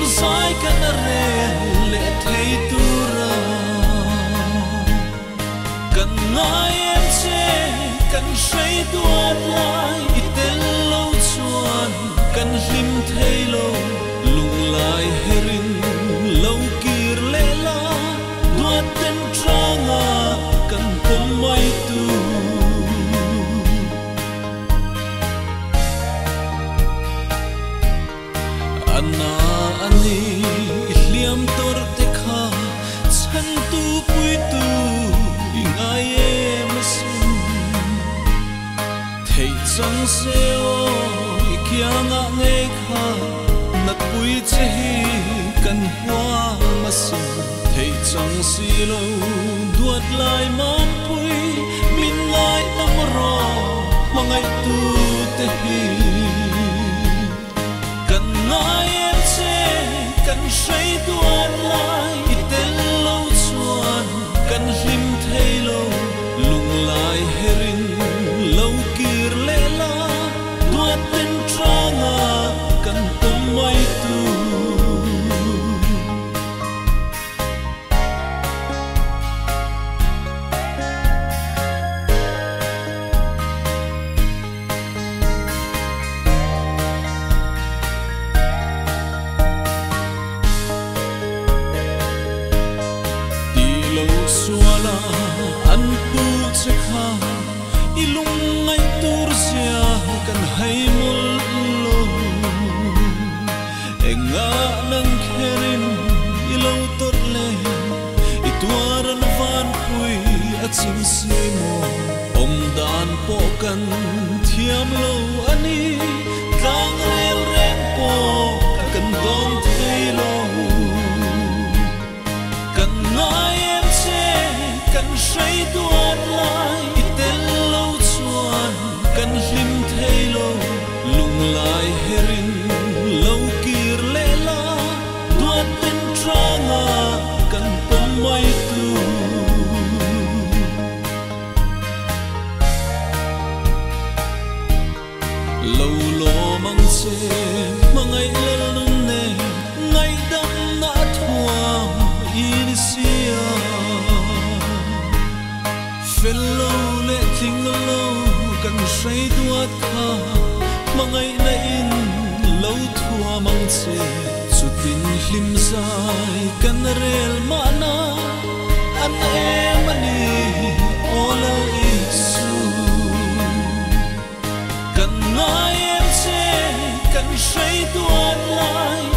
soi kan re le thei tura kan ngai em che kan sei tuat lai itel lo chuan kan hlim thei lo lung lai herin lo kir le la duat ten tranga kan pom mai tu anna ani hliam tor te kha chan tu pui tu ingai em sun thei chang se o ikyanga nge kha nat pui che kan hwa ma sun thei chang si lo duat lai mam pui min lai tam ro mangai tu te hi kan ngai em che kan sei tuat lai itel lo chuan kan hlim thei lo lung lai herin lo kir le la duat ten tranga kan pom mai tu suala an pu che kha ilung ngai tur sia kan hai mul lo enga nang kherin ilo tot le ituaran van pui achim si mo om dan po kan thiam lo ani tlang rel reng po kan dom thei lo kan ngai kan sei tuat lai itel lo chuan kan hlim thei lo lung lai herin lo kir le la duat ten tranga kan pom mai tu lo lo mang che mangai lel nun ne ngai dam na thuam in sia fello le thing lo kan sei tuat kha mangai na in lo thua mang che chutin hlim sai kan rel mana an em ani ola isu kan ngai em che kan sei tuat lai